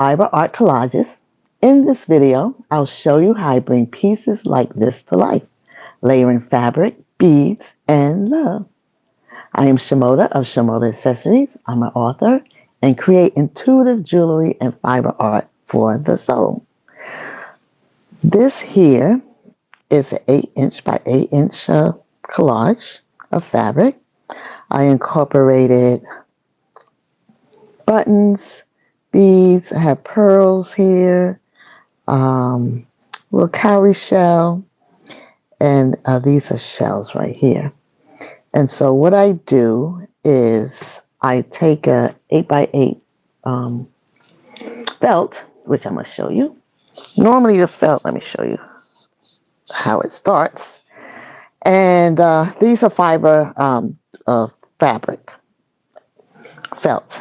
Fiber Art Collages. In this video, I'll show you how I bring pieces like this to life, layering fabric, beads, and love. I am Shimoda of Shimoda Accessories. I'm an author and create intuitive jewelry and fiber art for the soul. This here is an 8-inch by 8-inch collage of fabric. I incorporated buttons, beads. I have pearls here, little cowrie shell, and these are shells right here. And so what I do is I take a 8x8 felt, which I'm going to show you. Normally the felt, let me show you how it starts. And these are fiber fabric felt.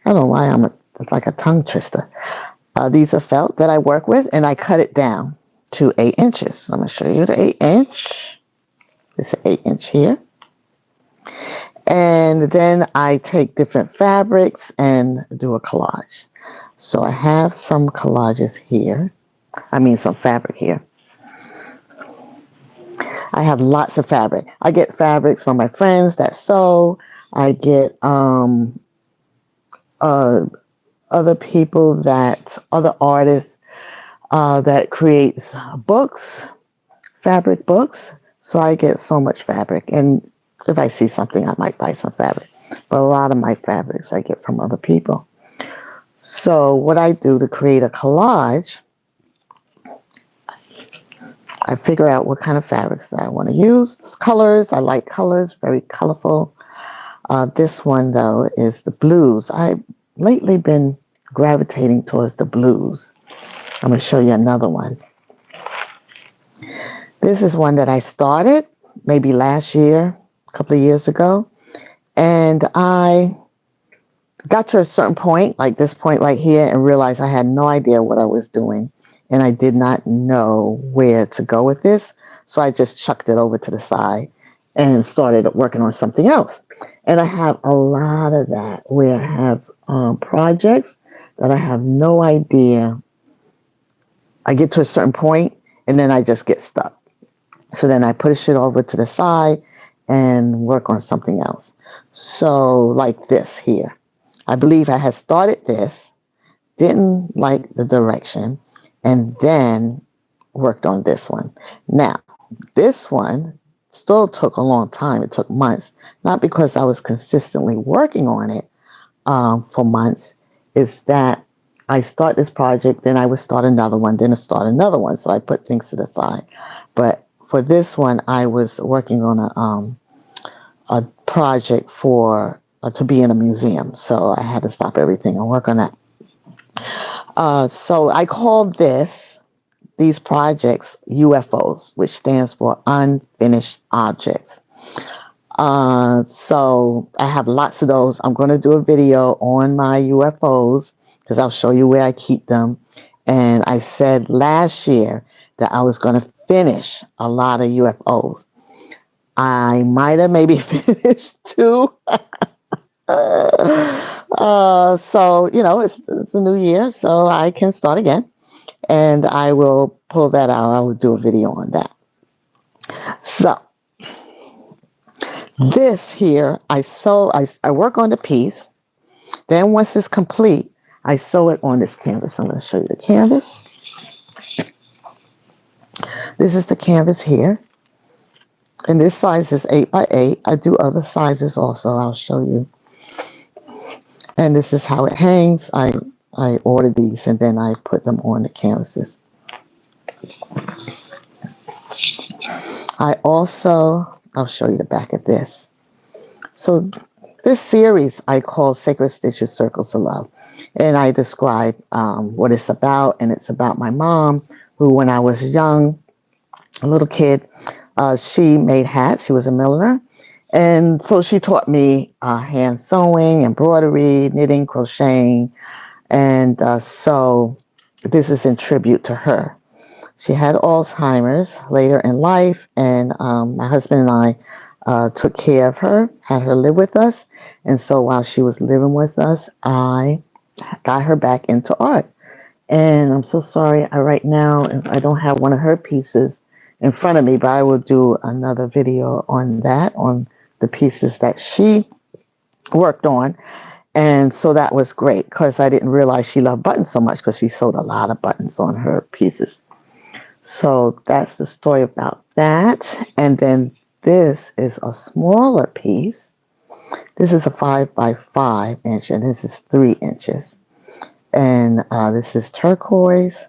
I don't know why it's like a tongue twister. These are felt that I work with, and I cut it down to 8 inches. So I'm going to show you the 8-inch. It's an 8-inch here. And then I take different fabrics and do a collage. So I have some collages here. Some fabric here. I have lots of fabric. I get fabrics from my friends that sew. I get other people other artists that creates books, fabric books. So I get so much fabric. And if I see something, I might buy some fabric. But a lot of my fabrics I get from other people. So what I do to create a collage, I figure out what kind of fabrics that I want to use. Colors, I like colors, very colorful. This one, though, is the blues. I've lately been gravitating towards the blues. I'm going to show you another one. This is one that I started maybe last year, a couple of years ago. And I got to a certain point, like this point right here, and realized I had no idea what I was doing. And I did not know where to go with this. So I just chucked it over to the side and started working on something else. And I have a lot of that where I have projects that I have no idea. I get to a certain point and then I just get stuck. So then I push it over to the side and work on something else. So like this here. I believe I had started this, didn't like the direction, and then worked on this one. Now, this one still took a long time. It took months, not because I was consistently working on it for months. It's that I start this project, then I would start another one, then I start another one. So I put things to the side. But for this one, I was working on a project to be in a museum. So I had to stop everything and work on that. So I call these projects UFOs, which stands for unfinished objects. So I have lots of those. I'm going to do a video on my UFOs because I'll show you where I keep them. And I said last year that I was going to finish a lot of UFOs. I might have maybe finished 2. So, it's a new year, so I can start again. And I will pull that out. I will do a video on that. So, this here, I work on the piece. Then once it's complete, I sew it on this canvas. I'm going to show you the canvas. This is the canvas here. And this size is 8x8. I do other sizes also. I'll show you. And this is how it hangs. I ordered these and then I put them on the canvases. I'll show you the back of this. So this series I call Sacred Stitches Circles of Love. And I describe what it's about. And it's about my mom, who when I was young, a little kid, she made hats. She was a milliner. And so she taught me hand sewing, embroidery, knitting, crocheting. And so this is in tribute to her. She had Alzheimer's later in life, and my husband and I took care of her, had her live with us. And so while she was living with us, I got her back into art. And I'm so sorry, right now I don't have one of her pieces in front of me, but I will do another video on that, on the pieces that she worked on. And so that was great because I didn't realize she loved buttons so much because she sewed a lot of buttons on her pieces. So that's the story about that. And then this is a smaller piece. This is a 5 by 5 inch, and this is 3 inches. And this is turquoise.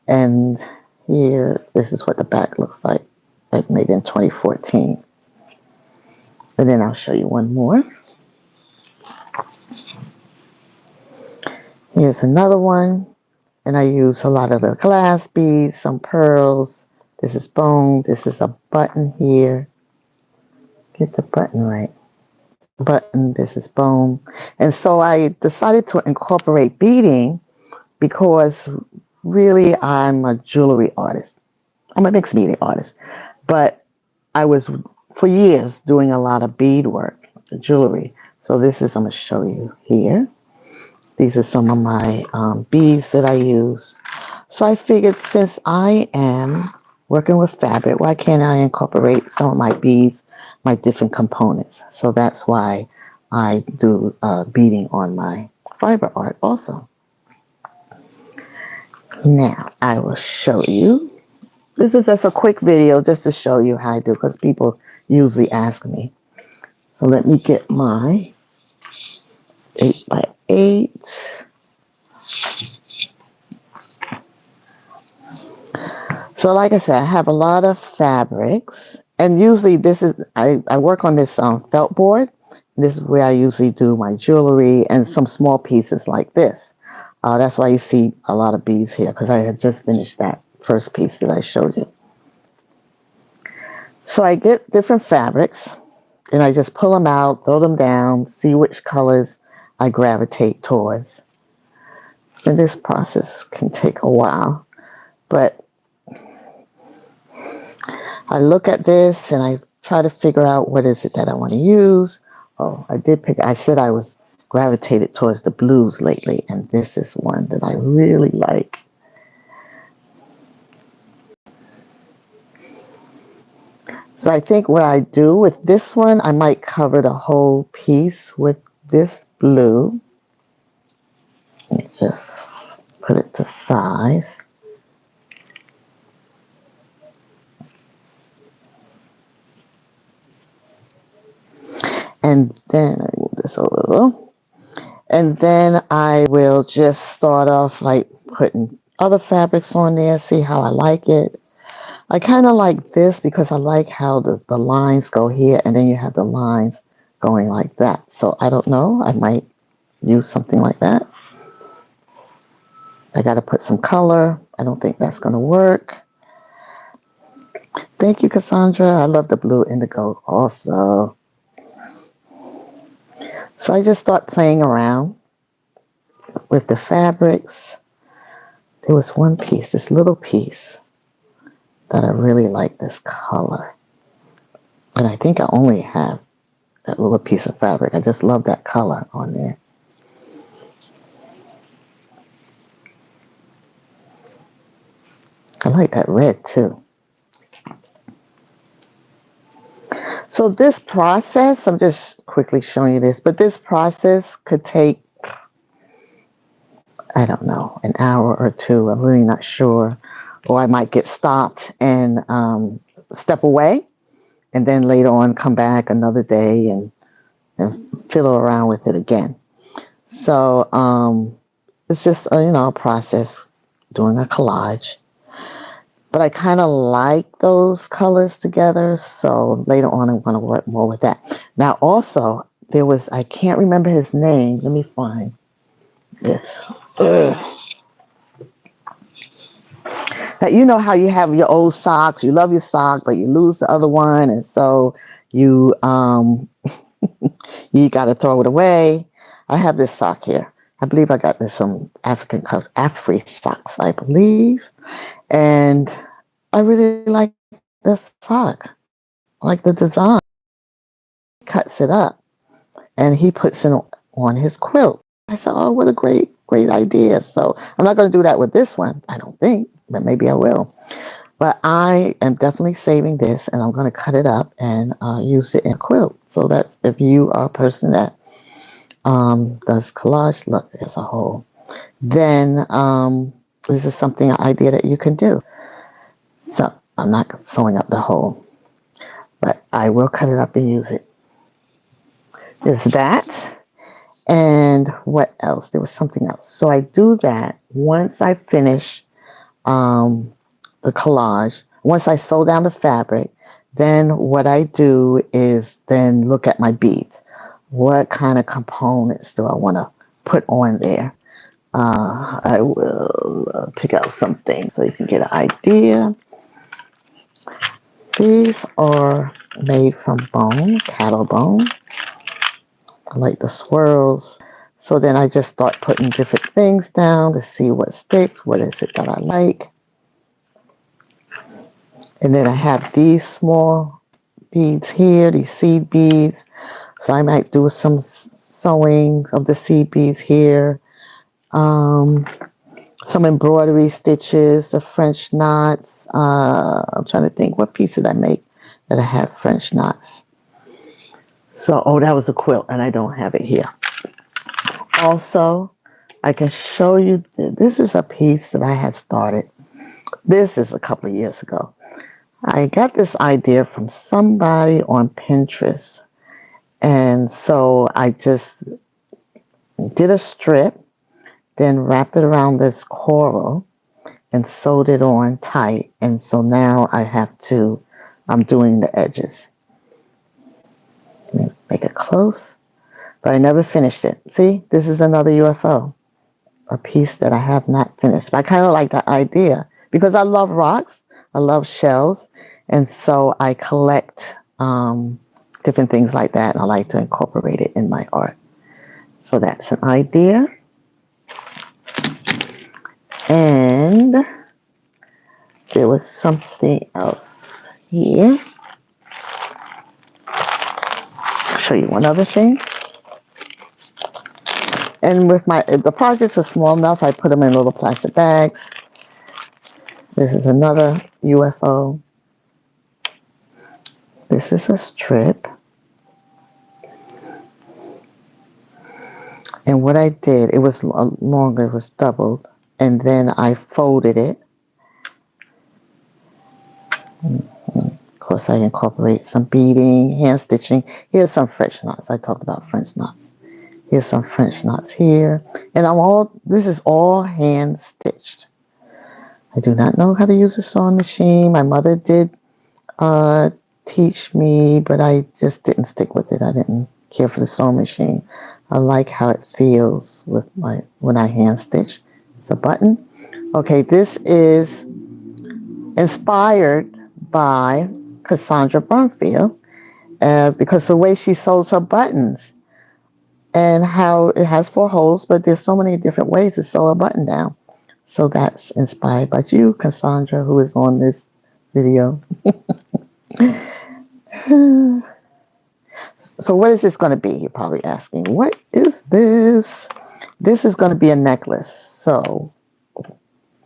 And here, this is what the back looks like. Made in 2014. And then I'll show you one more. Here's another one. And I use a lot of the glass beads, some pearls. This is bone. This is a button here. Get the button right. Button. This is bone. And so I decided to incorporate beading because really I'm a jewelry artist. I'm a mixed media artist. But I was, for years, doing a lot of bead work, jewelry. So this is, I'm going to show you here. These are some of my beads that I use. So I figured since I am working with fabric, why can't I incorporate some of my beads, my different components? So that's why I do beading on my fiber art also. Now I will show you. This is just a quick video just to show you how I do, because people usually ask me. So let me get my 8 by 8. So like I said, I have a lot of fabrics, and usually this is, I work on this felt board. This is where I usually do my jewelry and some small pieces like this. That's why you see a lot of beads here, because I had just finished that first piece that I showed you. So I get different fabrics, and I just pull them out, throw them down, see which colors I gravitate towards. And this process can take a while, but I look at this and I try to figure out what is it that I want to use. Oh, I said I was gravitated towards the blues lately, and this is one that I really like. So I think what I do with this one, I might cover the whole piece with this blue. Just put it to size. And then I move this a little. And then I will just start off like putting other fabrics on there, see how I like it. I kind of like this because I like how the lines go here, and then you have the lines going like that. So I don't know, I might use something like that. I got to put some color. I don't think that's going to work. Thank you, Cassandra. I love the blue indigo also. So I just start playing around with the fabrics. There was one piece, this little piece, that I really like this color. And I think I only have that little piece of fabric. I just love that color on there. I like that red too. So this process, I'm just quickly showing you this, but this process could take, I don't know, an hour or two. I'm really not sure. Or I might get stopped and step away, and then later on come back another day and fiddle around with it again. So it's just a process, doing a collage. But I kind of like those colors together, so later on I want to work more with that. Now also, there was, I can't remember his name. Let me find this. Now, you know how you have your old socks, you love your sock, but you lose the other one, and so you you got to throw it away. I have this sock here. I believe I got this from Afri Socks, I believe. And I really like this sock. I like the design. He cuts it up and he puts it on his quilt. I said, oh, what a great great ideas. So I'm not going to do that with this one, I don't think, but maybe I will. But I am definitely saving this, and I'm going to cut it up and use it in a quilt. So that's if you are a person that does collage look as a whole, then this is something, an idea that you can do. So I'm not sewing up the whole, but I will cut it up and use it. There's that. And what else? There was something else. So I do that once I finish the collage. Once I sew down the fabric, then what I do is then look at my beads. What kind of components do I want to put on there? I will pick out some things so you can get an idea. These are made from bone, cattle bone. I like the swirls. So then I just start putting different things down to see what sticks, what is it that I like. And then I have these small beads here, these seed beads. So I might do some sewing of the seed beads here. Some embroidery stitches, the French knots. I'm trying to think, what piece did I make that I have French knots? So, oh, that was a quilt, and I don't have it here. Also, I can show you, this is a piece that I had started. This is a couple of years ago. I got this idea from somebody on Pinterest. And so I just did a strip, then wrapped it around this coral and sewed it on tight. And so now I'm doing the edges. Make it close, but I never finished it. See, this is another UFO, a piece that I have not finished. But I kind of like the idea because I love rocks, I love shells, and so I collect different things like that, and I like to incorporate it in my art. So that's an idea. And there was something else here. I'll show you one other thing. And with the projects are small enough, I put them in little plastic bags. This is another UFO. This is a strip. And what I did, it was longer, it was doubled. And then I folded it. Of course, I incorporate some beading, hand stitching. Here's some French knots. I talked about French knots. Here's some French knots here. And this is all hand stitched. I do not know how to use a sewing machine. My mother did teach me, but I just didn't stick with it. I didn't care for the sewing machine. I like how it feels when I hand stitch. It's a button. Okay, this is inspired by Cassandra Brumfield because the way she sews her buttons and how it has 4 holes, but there's so many different ways to sew a button down. So that's inspired by you, Cassandra, who is on this video. So what is this going to be? You're probably asking, what is this? This is going to be a necklace. So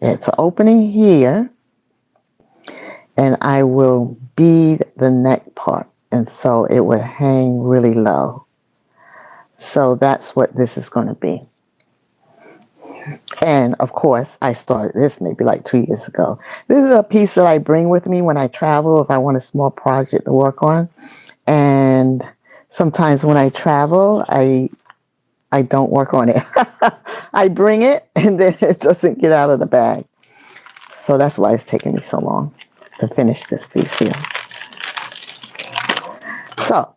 it's an opening here, and I will bead the neck part, and so it will hang really low. So that's what this is going to be. And of course, I started this maybe like 2 years ago. This is a piece that I bring with me when I travel, if I want a small project to work on. And sometimes when I travel, I don't work on it. I bring it and then it doesn't get out of the bag. So that's why it's taking me so long to finish this piece here. So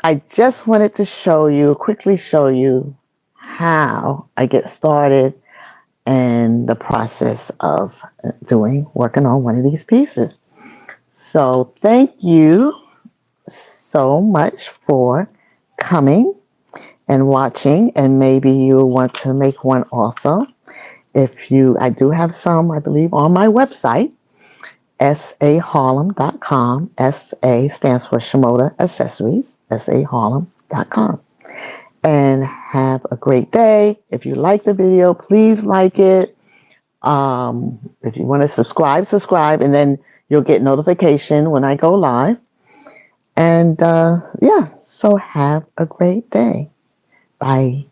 I just wanted to quickly show you how I get started and the process of working on one of these pieces. So thank you so much for coming and watching, and maybe you want to make one also. I do have some, I believe, on my website, saharlem.com. SA stands for Shimoda Accessories, saharlem.com. and have a great day. If you like the video, please like it. If you want to subscribe, and then you'll get notification when I go live. And yeah, so have a great day. Bye.